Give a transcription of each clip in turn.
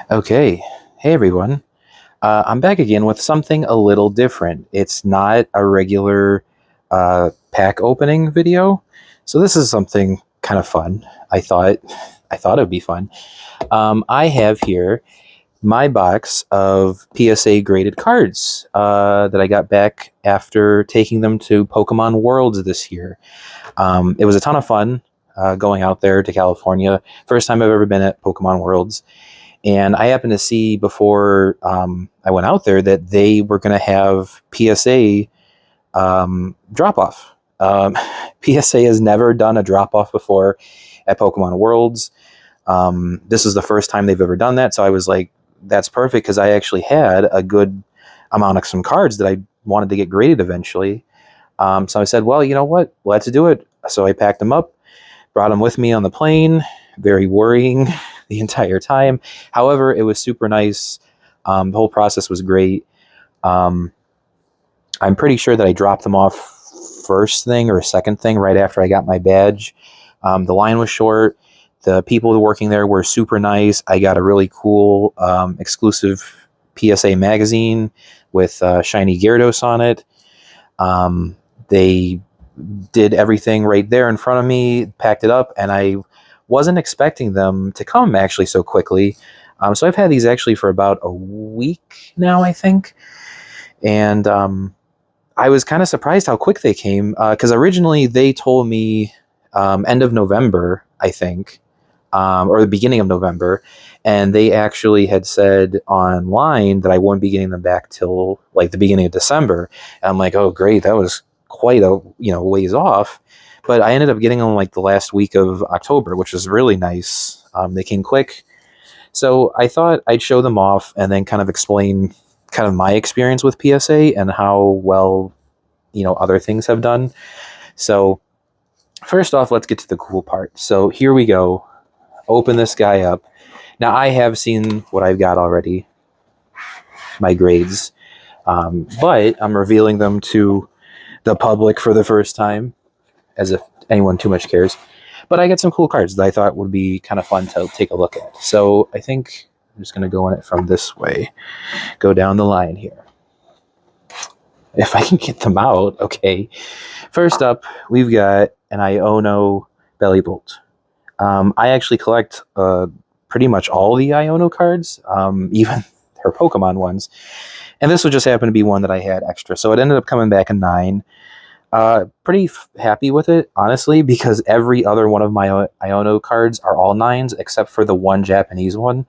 Okay, hey everyone. I'm back again with something a little different. It's not a regular pack opening video, so this is something kind of fun. I thought it would be fun. I have here my box of PSA graded cards that I got back after taking them to Pokemon Worlds this year. It was a ton of fun going out there to California. First time I've ever been at Pokemon Worlds. And I happened to see before I went out there that they were going to have PSA drop off. PSA has never done a drop off before at Pokemon Worlds. This is the first time they've ever done that. So I was like, that's perfect because I actually had a good amount of some cards that I wanted to get graded eventually. So I said, well, you know what? Let's do it. So I packed them up, brought them with me on the plane. Very worrying the entire time. However, it was super nice. The whole process was great. Um, I'm pretty sure that I dropped them off first thing or second thing right after I got my badge. The line was short. The people working there were super nice. I got a really cool exclusive PSA magazine with shiny Gyarados on it. They did everything right there in front of me, packed it up, and I wasn't expecting them to come actually so quickly. So I've had these actually for about a week now, I think. And I was kind of surprised how quick they came because originally they told me end of November, I think, or the beginning of November. And they actually had said online that I wouldn't be getting them back till like the beginning of December. And I'm like, oh, great. That was quite a ways off. But I ended up getting them like the last week of October, which was really nice. They came quick. So I thought I'd show them off and then kind of explain kind of my experience with PSA and how well, other things have done. So first off, let's get to the cool part. So here we go. Open this guy up. Now I have seen what I've got already, my grades, but I'm revealing them to the public for the first time, as if anyone too much cares. But I get some cool cards that I thought would be kind of fun to take a look at. So I think I'm just going to go in it from this way. Go down the line here. If I can get them out, okay. First up, we've got an Iono Belly Bolt. I actually collect pretty much all the Iono cards, even her Pokemon ones. And this would just happen to be one that I had extra. So it ended up coming back a 9. Pretty happy with it, honestly, because every other one of my Iono cards are all 9s except for the one Japanese one.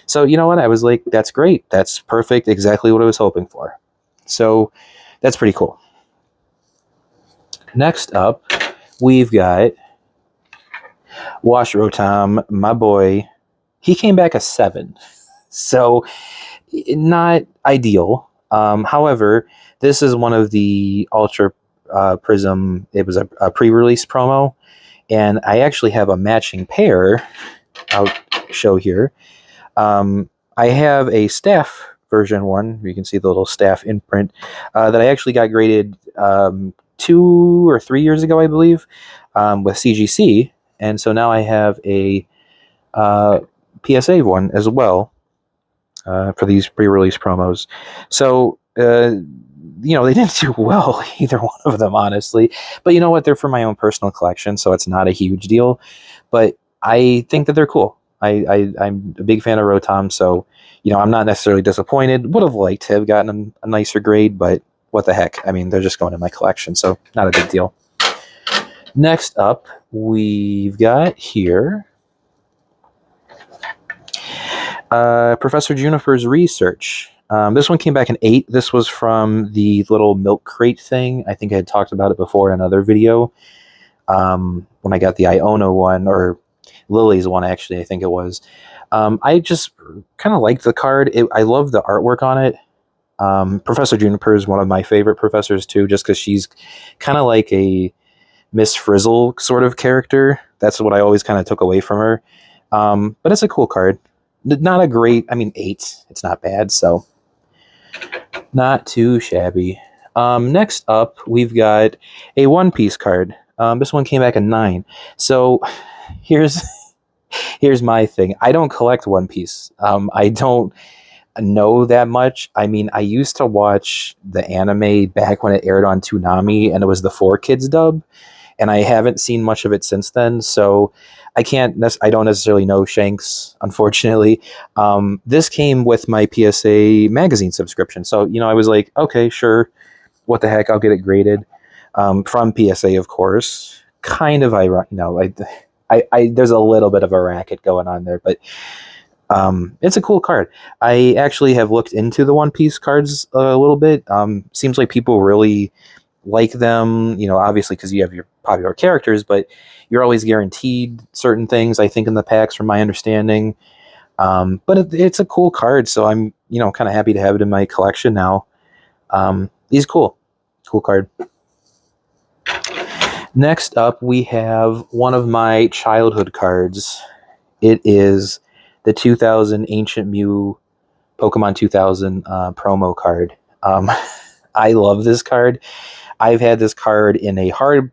So you know what? I was like, that's great. That's perfect. Exactly what I was hoping for. So that's pretty cool. Next up, we've got Wash Rotom, my boy. He came back a 7. So not ideal. However, this is one of the Ultra Prism. It was a pre-release promo, and I actually have a matching pair. I'll show here. I have a staff version one. You can see the little staff imprint that I actually got graded 2 or 3 years ago, I believe, with CGC, and so now I have a PSA one as well for these pre-release promos. So they didn't do well, either one of them, honestly. But you know what? They're for my own personal collection, so it's not a huge deal. But I think that they're cool. I'm a big fan of Rotom, so I'm not necessarily disappointed. Would have liked to have gotten a nicer grade, but what the heck? I mean, they're just going in my collection, so not a big deal. Next up, we've got here Professor Juniper's research. This one came back in 8. This was from the little milk crate thing. I think I had talked about it before in another video. When I got the Iono one, or Lily's one, actually, I think it was. I just kind of liked the card. I love the artwork on it. Professor Juniper is one of my favorite professors, too, just because she's kind of like a Miss Frizzle sort of character. That's what I always kind of took away from her. But it's a cool card. Not a great, 8. It's not bad, so not too shabby. Next up, we've got a One Piece card. This one came back a 9. So here's Here's my thing. I don't collect One Piece. I don't know that much. I mean, I used to watch the anime back when it aired on Toonami, and it was the 4 Kids dub, and I haven't seen much of it since then. So I don't necessarily know Shanks, unfortunately. This came with my PSA magazine subscription, so I was like, okay, sure, what the heck, I'll get it graded from PSA, of course. Kind of ironic, there's a little bit of a racket going on there, but it's a cool card. I actually have looked into the One Piece cards a little bit. Seems like people really like them, obviously because you have your popular characters, but you're always guaranteed certain things, I think, in the packs, from my understanding. But it's a cool card, so I'm, kind of happy to have it in my collection now. He's cool. Cool card. Next up, we have one of my childhood cards. It is the 2000 Ancient Mew Pokemon 2000 promo card. I love this card. I've had this card in a hard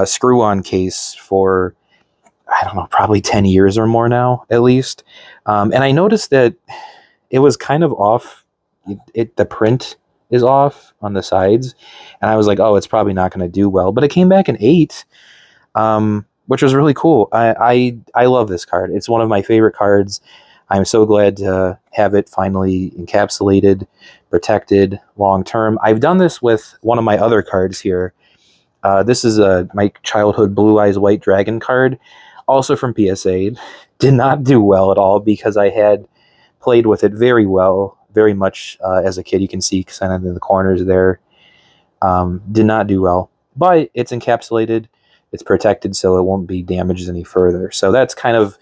screw-on case for, I don't know, probably 10 years or more now, at least. And I noticed that it was kind of off. The print is off on the sides, and I was like, oh, it's probably not going to do well. But it came back an 8, which was really cool. I love this card. It's one of my favorite cards. I'm so glad to have it finally encapsulated, protected long term. I've done this with one of my other cards here. This is my childhood Blue Eyes White Dragon card, also from PSA. Did not do well at all because I had played with it very well, very much as a kid. You can see kind of in the corners there. Did not do well, but it's encapsulated, it's protected, so it won't be damaged any further. So that's kind of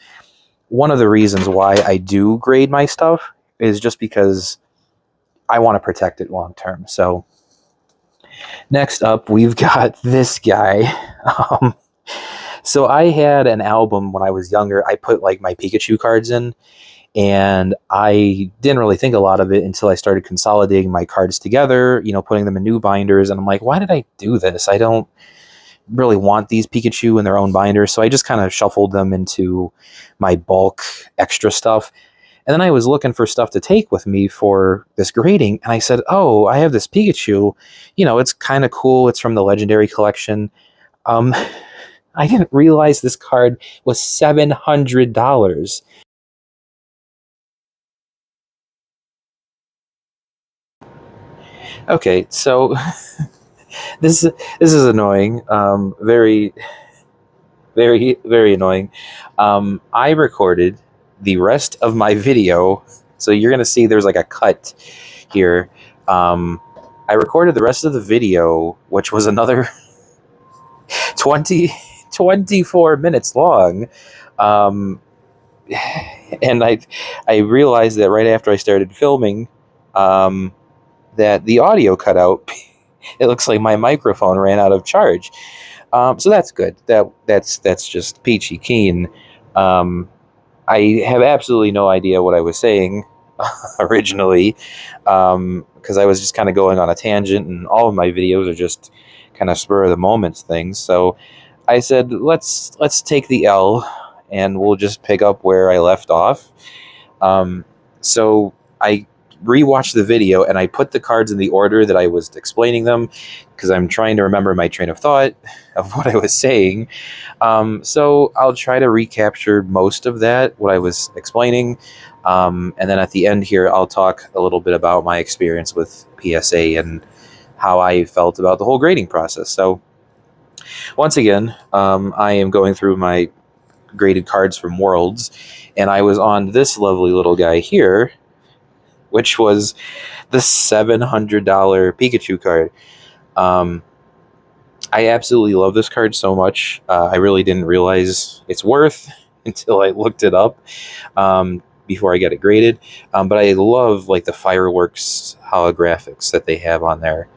one of the reasons why I do grade my stuff, is just because I want to protect it long term. So next up, we've got this guy. So I had an album when I was younger. I put like my Pikachu cards in, and I didn't really think a lot of it until I started consolidating my cards together, putting them in new binders. And I'm like, why did I do this? I don't really want these Pikachu in their own binders. So I just kind of shuffled them into my bulk extra stuff. And then I was looking for stuff to take with me for this grading, and I said, oh, I have this Pikachu. It's kind of cool. It's from the Legendary Collection. Um, I didn't realize this card was $700. Okay, so this is annoying. Very, very, very annoying. I recorded the rest of my video, so you're gonna see there's like a cut here. I recorded the rest of the video, which was another 24 minutes long. Um, and I realized that right after I started filming, that the audio cut out. It looks like my microphone ran out of charge. So that's good. That's just peachy keen. I have absolutely no idea what I was saying originally, because I was just kind of going on a tangent, and all of my videos are just kind of spur of the moment things. So I said, let's take the L, and we'll just pick up where I left off. So I rewatched the video, and I put the cards in the order that I was explaining them, because I'm trying to remember my train of thought of what I was saying. So I'll try to recapture most of that, what I was explaining. And then at the end here, I'll talk a little bit about my experience with PSA and how I felt about the whole grading process. So once again, I am going through my graded cards from Worlds, and I was on this lovely little guy here, which was the $700 Pikachu card. I absolutely love this card so much. I really didn't realize its worth until I looked it up before I got it graded. But I love like the fireworks holographics that they have on there.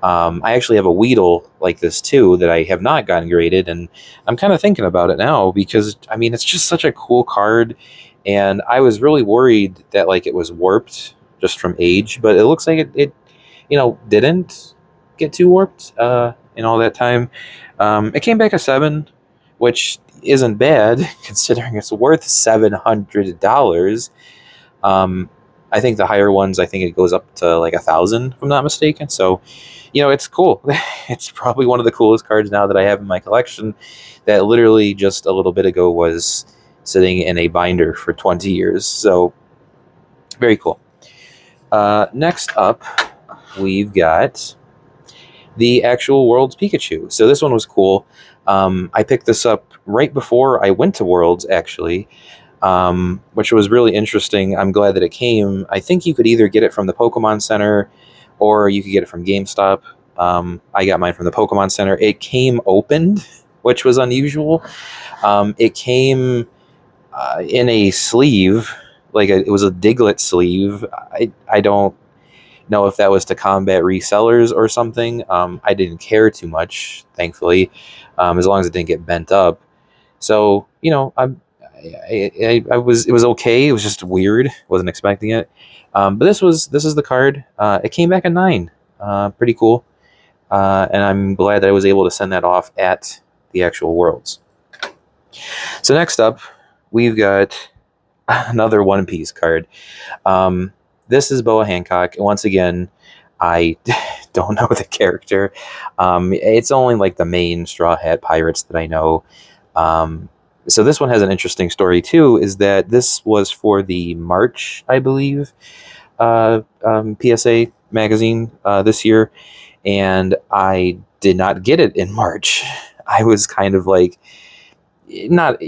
I actually have a Weedle like this too that I have not gotten graded, and I'm kind of thinking about it now because I mean it's just such a cool card, and I was really worried that like it was warped just from age, but it looks like it didn't get too warped in all that time. It came back a 7, which isn't bad considering it's worth $700. Um, I think the higher ones, I think it goes up to like 1,000, if I'm not mistaken. So, it's cool. It's probably one of the coolest cards now that I have in my collection. That literally just a little bit ago was sitting in a binder for 20 years. So, very cool. Next up, we've got the actual Worlds Pikachu. So this one was cool. I picked this up right before I went to Worlds, actually, which was really interesting. I'm glad that it came. I think you could either get it from the Pokemon Center or you could get it from GameStop. I got mine from the Pokemon Center. It came opened, which was unusual. It came in a sleeve, it was a Diglett sleeve. I don't know if that was to combat resellers or something. I didn't care too much, thankfully, as long as it didn't get bent up. So I was it was okay. It was just weird. Wasn't expecting it. But this is the card. It came back a 9. Pretty cool. And I'm glad that I was able to send that off at the actual Worlds. So next up, we've got another One Piece card. This is Boa Hancock. Once again, I don't know the character. It's only like the main Straw Hat Pirates that I know. So this one has an interesting story too, is that this was for the March, I believe, PSA magazine this year, and I did not get it in March. I was kind of like, not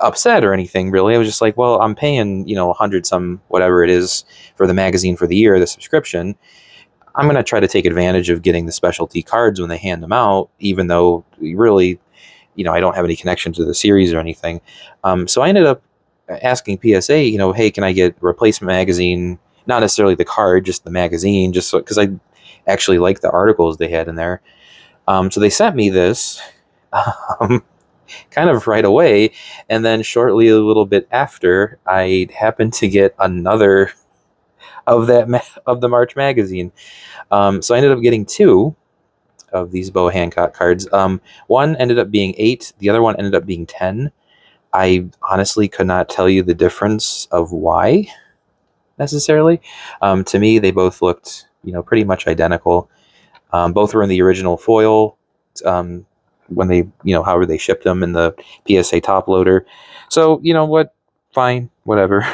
upset or anything really. I was just like, well, I'm paying 100 some whatever it is for the magazine for the year, the subscription. I'm going to try to take advantage of getting the specialty cards when they hand them out, even though really I don't have any connection to the series or anything. So I ended up asking PSA, hey, can I get replacement magazine, not necessarily the card, just the magazine, just because I actually like the articles they had in there. So they sent me this kind of right away, and then shortly a little bit after, I happened to get another of of the March magazine. So I ended up getting 2 of these Boa Hancock cards. One ended up being 8, the other one ended up being 10. I honestly could not tell you the difference of why necessarily. To me, they both looked pretty much identical. Both were in the original foil. When they, however they shipped them in the PSA top loader. So, what? Fine, whatever.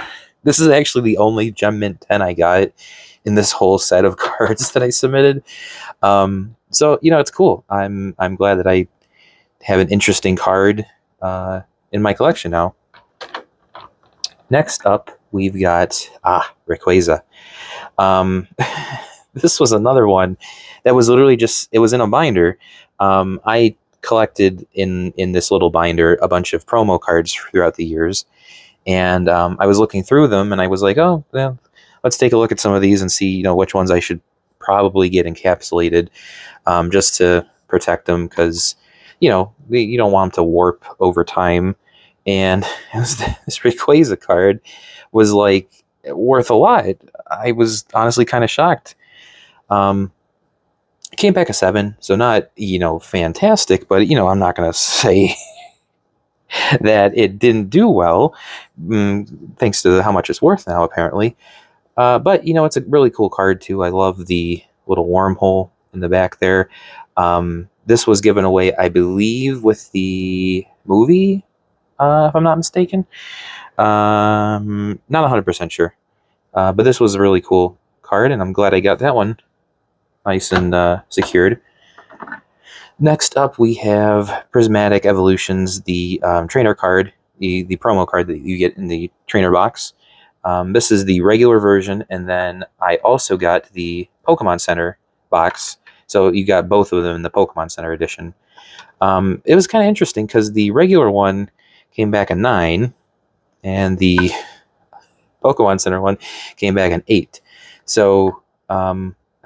This is actually the only Gem Mint 10 I got in this whole set of cards that I submitted. So, it's cool. I'm glad that I have an interesting card in my collection now. Next up, we've got Rayquaza. This was another one that was literally it was in a binder. I collected in this little binder a bunch of promo cards throughout the years, and I was looking through them, and I was like, oh, well, let's take a look at some of these and see which ones I should probably get encapsulated, just to protect them, because you don't want them to warp over time. And this Rayquaza card was like worth a lot. I was honestly kind of shocked. It came back a 7, so not fantastic, but I'm not gonna say that it didn't do well, thanks to how much it's worth now apparently. But it's a really cool card too. I love the little wormhole in the back there. This was given away, I believe, with the movie, if I'm not mistaken. Not 100% sure, but this was a really cool card, and I'm glad I got that one nice and secured. Next up, we have Prismatic Evolutions, the trainer card, the promo card that you get in the trainer box. This is the regular version, and then I also got the Pokemon Center box. So you got both of them in the Pokemon Center edition. It was kind of interesting because the regular one came back a 9, and the Pokemon Center one came back an 8. So,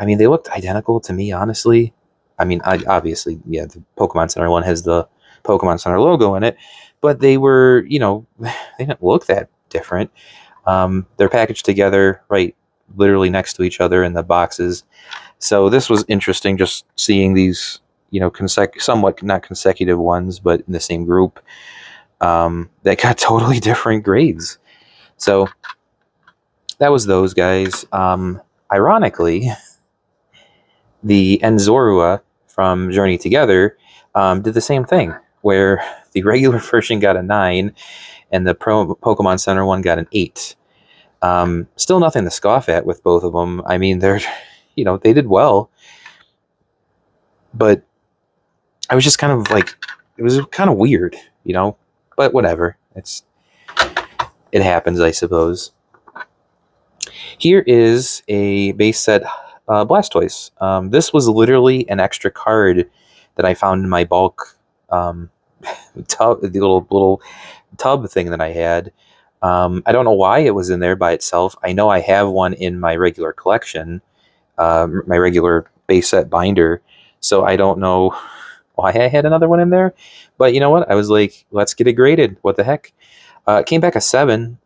they looked identical to me, honestly. Obviously, yeah, the Pokemon Center one has the Pokemon Center logo in it, but they were, they didn't look that different. They're packaged together, right, literally next to each other in the boxes. So this was interesting, just seeing these somewhat not consecutive ones, but in the same group, that got totally different grades. So that was those guys. Ironically, the Enzorua from Journey Together did the same thing, where the regular version got a 9 and the Pokemon Center one got an 8. Still nothing to scoff at with both of them. I mean, they're, they did well, but I was just kind of like, it was kind of weird, but whatever. It happens, I suppose. Here is a base set Blastoise. This was literally an extra card that I found in my bulk tub, the little tub thing that I had. I don't know why it was in there by itself. I know I have one in my regular collection, my regular base set binder, so I don't know why I had another one in there. But you know what? I was like, let's get it graded. What the heck? It came back a 7.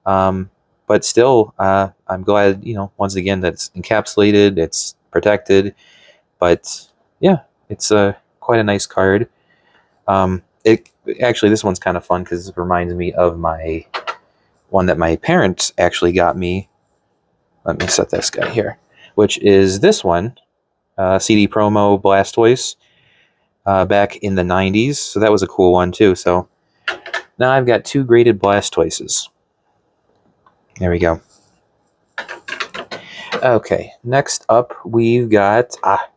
But still, I'm glad, once again, that it's encapsulated, it's protected. But yeah, it's quite a nice card. This one's kind of fun because it reminds me of my one that my parents actually got me. Let me set this guy here, which is this one, CD Promo Blastoise, back in the 90s. So that was a cool one too. So now I've got 2 graded Blastoises. There we go. Okay, next up we've got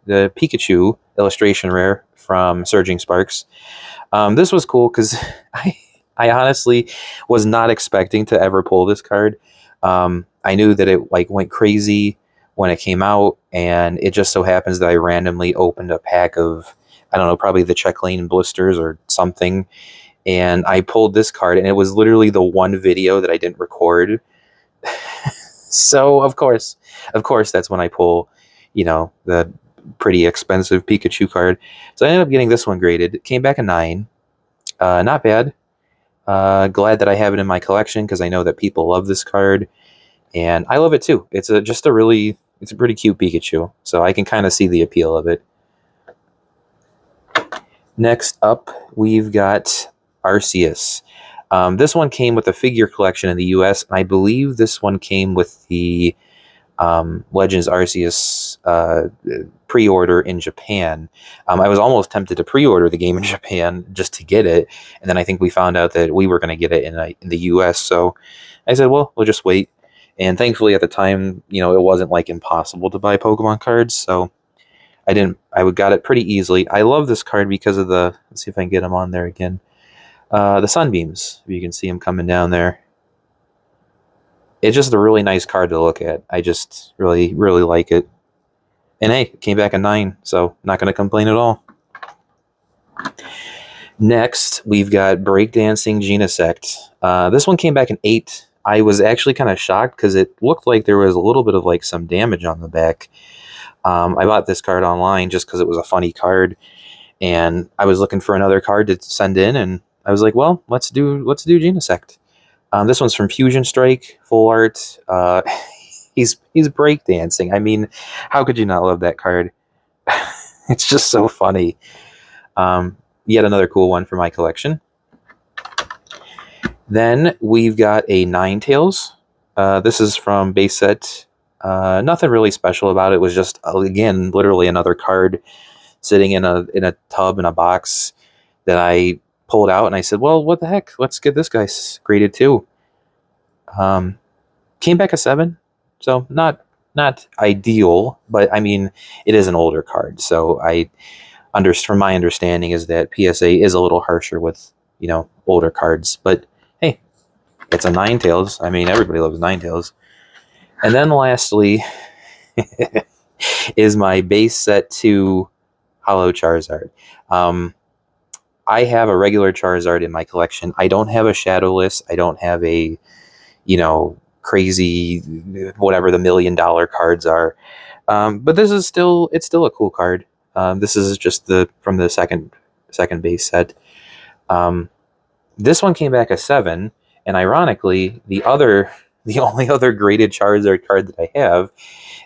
the Pikachu illustration rare from Surging Sparks. This was cool because I honestly was not expecting to ever pull this card. I knew that it went crazy when it came out, and it just so happens that I randomly opened a pack of, I don't know, probably the Check Lane blisters or something, and I pulled this card, and it was literally the one video that I didn't record. So of course that's when I pull, the pretty expensive Pikachu card. So I ended up getting this one graded. It came back a 9. Not bad. Glad that I have it in my collection because I know that people love this card, and I love it too. It's a pretty cute Pikachu, so I can kind of see the appeal of it. Next up, we've got Arceus. This one came with a figure collection in the US, and I believe this one came with the Legends Arceus pre-order in Japan. I was almost tempted to pre-order the game in Japan just to get it, and then I think we found out that we were going to get it in the US, so I said, well, we'll just wait. And thankfully at the time, it wasn't impossible to buy Pokemon cards, so I got it pretty easily. I love this card because of let's see if I can get them on there again. The Sunbeams, if you can see them coming down there. It's just a really nice card to look at. I just really, really like it. And hey, it came back a 9, so not going to complain at all. Next, we've got Breakdancing Genesect. This one came back an 8. I was actually kind of shocked because it looked like there was a little bit of some damage on the back. I bought this card online just because it was a funny card, and I was looking for another card to send in, and I was like, well, let's do Genesect. This one's from Fusion Strike, full art. He's breakdancing. I mean, how could you not love that card? It's just so funny. Yet another cool one for my collection. Then we've got a Ninetales. This is from base set. Nothing really special about it. It was just, again, literally another card sitting in a tub in a box that I pulled out, and I said, well, what the heck? Let's get this guy graded too. Came back a 7, so not ideal, but I mean, it is an older card, so from my understanding is that PSA is a little harsher with, older cards, but hey, it's a Ninetales. I mean, everybody loves Ninetales. And then lastly is my base set 2 Holo Charizard. I have a regular Charizard in my collection. I don't have a Shadowless. I don't have a, crazy, whatever the $1 million cards are. But this is it's still a cool card. This is just from the second base set. This one came back a 7, and ironically, the only other graded Charizard card that I have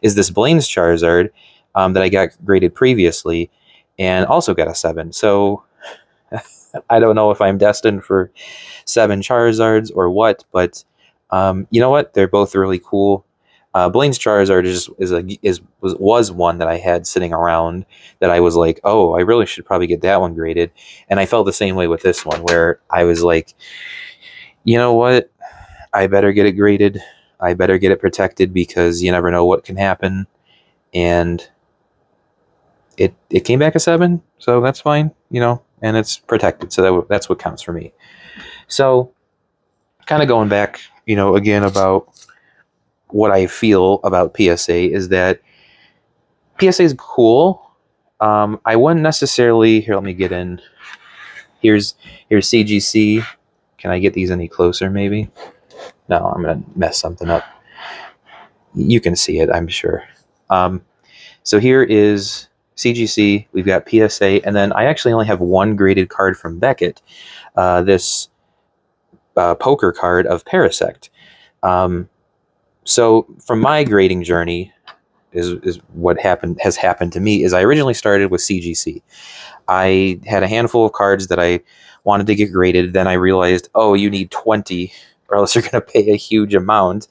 is this Blaine's Charizard that I got graded previously. and also got a 7. So I don't know if I'm destined for 7 Charizards or what, but you know what? They're both really cool. Blaine's Charizard was one that I had sitting around that I was like, oh, I really should probably get that one graded. And I felt the same way with this one, where I was like, you know what? I better get it graded. I better get it protected because you never know what can happen. And it came back a 7, so that's fine, and it's protected. So that's what counts for me. So kind of going back, again about what I feel about PSA is that PSA is cool. I wouldn't necessarily here. Let me get in. Here's CGC. Can I get these any closer? Maybe. No, I'm gonna mess something up. You can see it, I'm sure. So here is CGC. We've got PSA, and then I actually only have one graded card from Beckett. This poker card of Parasect. So from my grading journey, is what has happened to me is I originally started with CGC. I had a handful of cards that I wanted to get graded. Then I realized, oh, you need 20 or else you're going to pay a huge amount.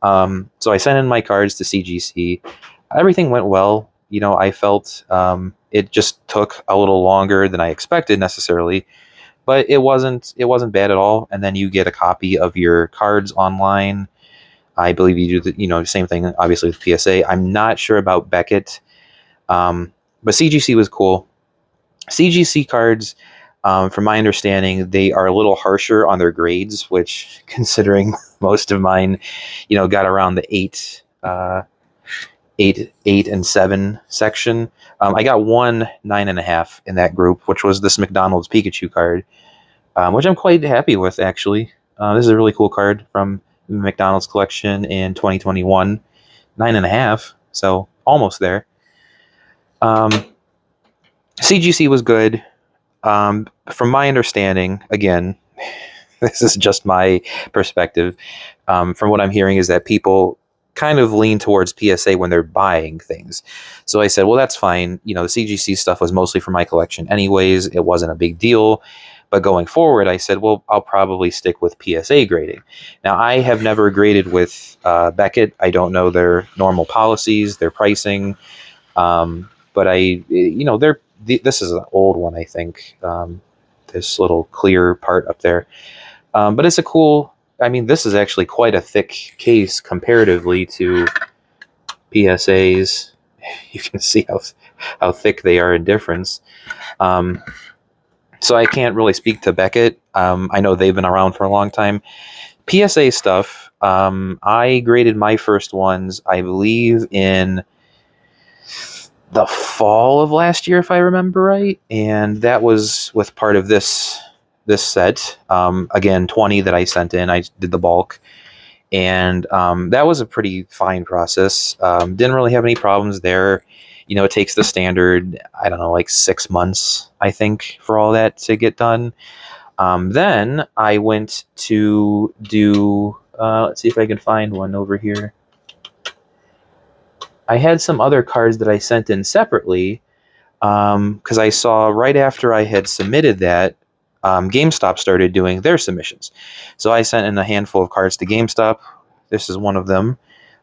So I sent in my cards to CGC. Everything went well. I felt it just took a little longer than I expected necessarily, but it wasn't bad at all. And then you get a copy of your cards online. I believe you do the same thing obviously with PSA. I'm not sure about Beckett, but CGC was cool. CGC cards, from my understanding, they are a little harsher on their grades, which, considering most of mine, got around the 8 and 7 section. I got one 9.5 in that group, which was this McDonald's Pikachu card, which I'm quite happy with, actually. This is a really cool card from the McDonald's collection in 2021. 9.5, so almost there. CGC was good. From my understanding, again, this is just my perspective. From what I'm hearing is that people kind of lean towards PSA when they're buying things. So I said, well, that's fine. The CGC stuff was mostly for my collection anyways. It wasn't a big deal. But going forward, I said, well, I'll probably stick with PSA grading. Now, I have never graded with Beckett. I don't know their normal policies, their pricing. But this is an old one, I think. This little clear part up there. But it's a cool, this is actually quite a thick case comparatively to PSAs. You can see how thick they are in difference. So I can't really speak to Beckett. I know they've been around for a long time. PSA stuff, I graded my first ones, I believe, in the fall of last year, if I remember right. And that was with part of this set. Again, 20 that I sent in. I did the bulk. And that was a pretty fine process. Didn't really have any problems there. It takes the standard, I don't know, like 6 months, I think, for all that to get done. Then I went to do, let's see if I can find one over here. I had some other cards that I sent in separately because I saw right after I had submitted that, GameStop started doing their submissions. So I sent in a handful of cards to GameStop. This is one of them.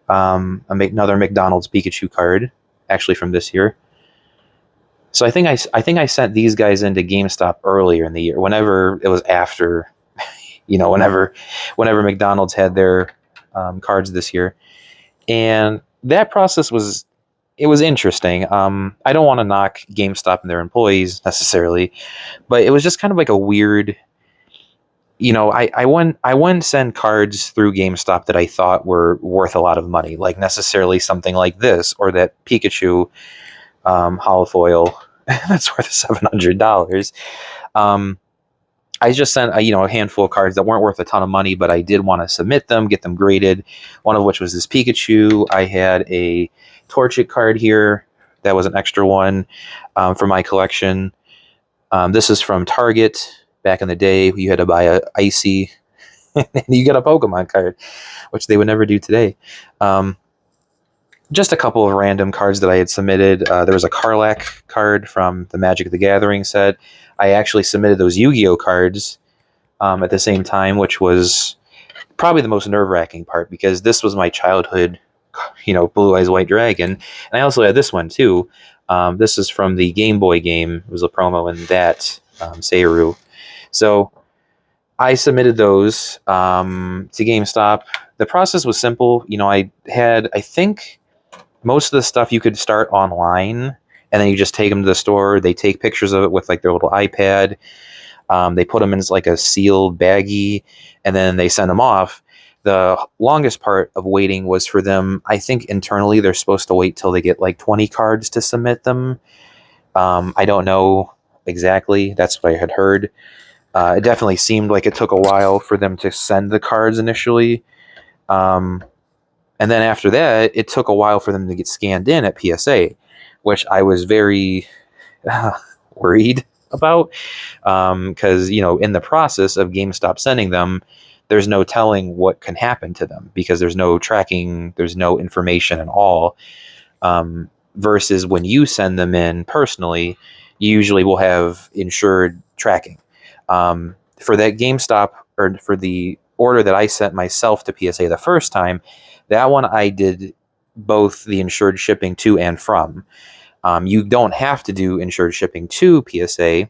Another McDonald's Pikachu card, actually from this year. So I think I sent these guys into GameStop earlier in the year, whenever it was after, whenever McDonald's had their cards this year, and that process was interesting. I don't want to knock GameStop and their employees necessarily, but it was just kind of like a weird. I wouldn't send cards through GameStop that I thought were worth a lot of money, like necessarily something like this or that Pikachu holofoil that's worth $700. I just sent a handful of cards that weren't worth a ton of money, but I did want to submit them, get them graded. One of which was this Pikachu. I had a Torchic card here that was an extra one for my collection. This is from Target. Back in the day, you had to buy a Icy, and you get a Pokemon card, which they would never do today. just a couple of random cards that I had submitted. There was a Karlach card from the Magic the Gathering set. I actually submitted those Yu-Gi-Oh cards at the same time, which was probably the most nerve-wracking part because this was my childhood, Blue Eyes White Dragon, and I also had this one too. This is from the Game Boy game. It was a promo in that Seiru. So I submitted those to GameStop. The process was simple. I think most of the stuff you could start online, and then you just take them to the store. They take pictures of it with like their little iPad. They put them in like a sealed baggie, and then they send them off. The longest part of waiting was for them. I think internally they're supposed to wait till they get like 20 cards to submit them. I don't know exactly. That's what I had heard. It definitely seemed like it took a while for them to send the cards initially. Um, and then after that, it took a while for them to get scanned in at PSA, which I was very worried about because, in the process of GameStop sending them, there's no telling what can happen to them because there's no tracking, there's no information at all. Versus when you send them in personally, you usually will have insured tracking. For that GameStop or for the order that I sent myself to PSA the first time, that one I did both the insured shipping to and from. You don't have to do insured shipping to PSA.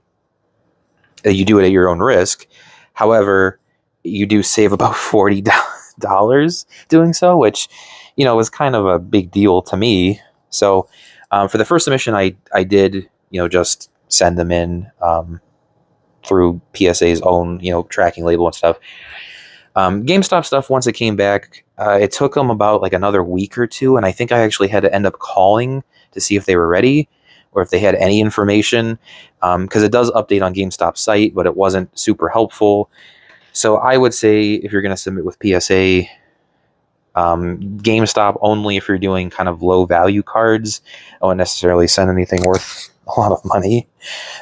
You do it at your own risk. However, you do save about $40 doing so, which, was kind of a big deal to me. So for the first submission, I did, just send them in through PSA's own, tracking label and stuff. GameStop stuff, once it came back, it took them about like another week or two, and I think I actually had to end up calling to see if they were ready or if they had any information, because it does update on GameStop's site, but it wasn't super helpful. So I would say if you're going to submit with PSA, GameStop only if you're doing kind of low value cards. I wouldn't necessarily send anything worth a lot of money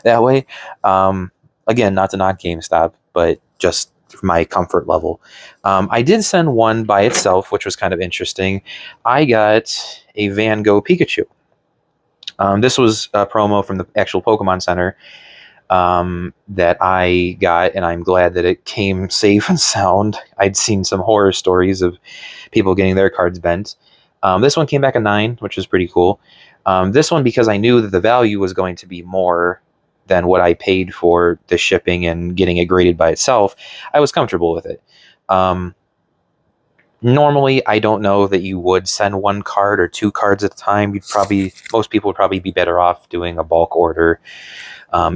that way. Again, not to knock GameStop, but just my comfort level. I did send one by itself, which was kind of interesting. I got a Van Gogh Pikachu. This was a promo from the actual Pokemon Center that I got, and I'm glad that it came safe and sound. I'd seen some horror stories of people getting their cards bent. This one came back a 9, which is pretty cool. This one, because I knew that the value was going to be more than what I paid for the shipping and getting it graded by itself, I was comfortable with it. Normally, I don't know that you would send one card or 2 cards at a time. Most people would probably be better off doing a bulk order,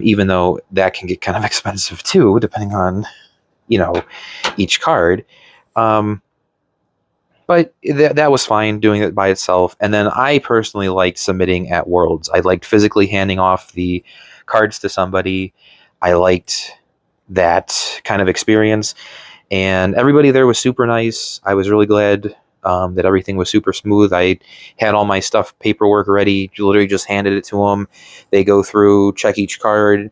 even though that can get kind of expensive too, depending on, each card. But that was fine doing it by itself. And then I personally liked submitting at Worlds. I liked physically handing off the cards to somebody. I liked that kind of experience. And everybody there was super nice. I was really glad that everything was super smooth. I had all my stuff, paperwork ready, literally just handed it to them. They go through, check each card,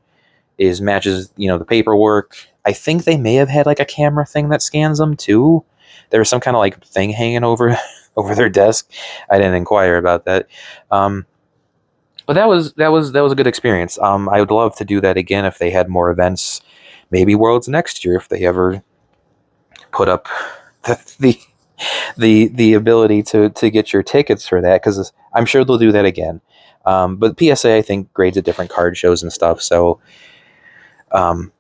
matches, the paperwork. I think they may have had like a camera thing that scans them too. There was some kind of like thing hanging over over their desk. I didn't inquire about that. But that was a good experience. I would love to do that again if they had more events. Maybe Worlds next year if they ever put up the ability to get your tickets for that, because I'm sure they'll do that again. But PSA, I think, grades at different card shows and stuff, so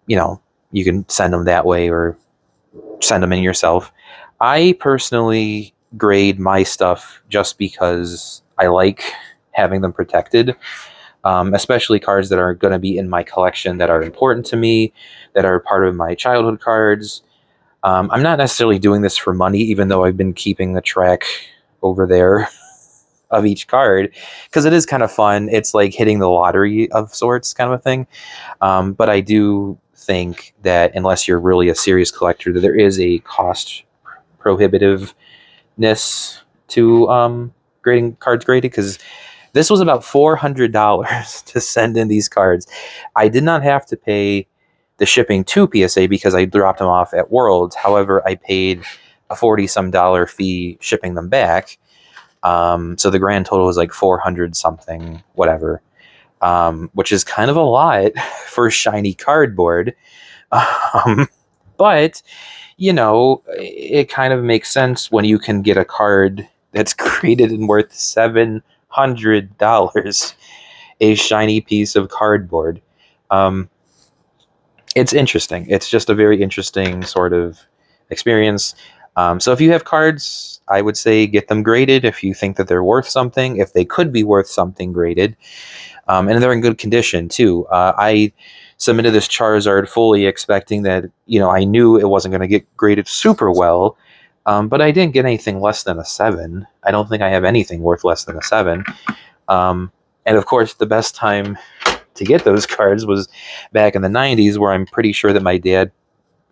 you can send them that way or send them in yourself. I personally grade my stuff just because I like having them protected, especially cards that are going to be in my collection that are important to me, that are part of my childhood cards. I'm not necessarily doing this for money, even though I've been keeping the track over there of each card, because it is kind of fun. It's like hitting the lottery of sorts, kind of a thing. But I do think that unless you're really a serious collector, that there is a cost prohibitiveness to grading cards graded, because this was about $400 to send in these cards. I did not have to pay the shipping to PSA because I dropped them off at Worlds. However, I paid a $40-some fee shipping them back. So the grand total was like 400 something, whatever, which is kind of a lot for shiny cardboard. Um, but, it kind of makes sense when you can get a card that's graded and worth $700, a shiny piece of cardboard. Um, it's interesting. It's just a very interesting sort of experience. So if you have cards, I would say get them graded if you think that they're worth something, if they could be worth something graded, and they're in good condition too. I submitted this Charizard fully expecting that, I knew it wasn't going to get graded super well, but I didn't get anything less than a 7. I don't think I have anything worth less than a 7. And of course, the best time to get those cards was back in the 90s, where I'm pretty sure that my dad,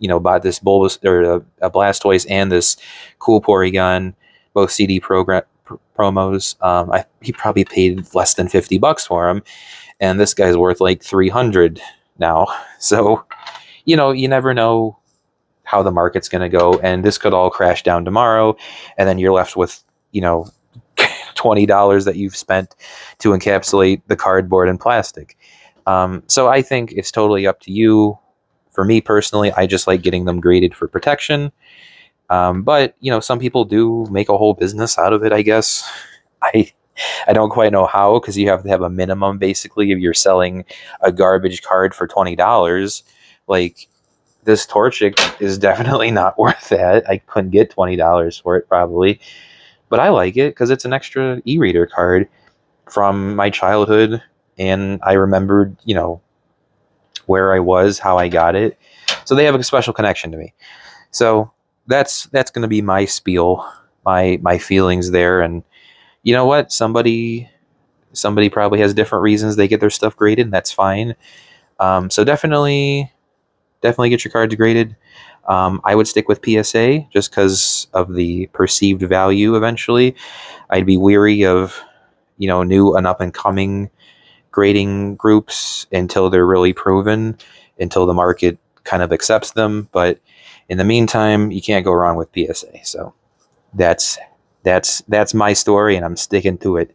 bought this Bulbous or a Blastoise and this Cool Porygon, both CD promos. He probably paid less than $50 for them, and this guy's worth like 300 now. So, you never know how the market's going to go, and this could all crash down tomorrow, and then you're left with, $20 that you've spent to encapsulate the cardboard and plastic. So I think it's totally up to you. For me personally, I just like getting them graded for protection. But some people do make a whole business out of it, I guess. I I don't quite know how, because you have to have a minimum basically if you're selling a garbage card for $20. Like, this Torchic is definitely not worth that. I couldn't get $20 for it probably, but I like it because it's an extra e-reader card from my childhood, and I remembered, where I was, how I got it. So they have a special connection to me. So that's going to be my spiel, my feelings there. And you know what? Somebody probably has different reasons they get their stuff graded, and that's fine. So definitely get your cards graded. I would stick with PSA just because of the perceived value eventually. I'd be weary of, new and up and coming grading groups until they're really proven, until the market kind of accepts them. But in the meantime, you can't go wrong with PSA. So that's my story, and I'm sticking to it.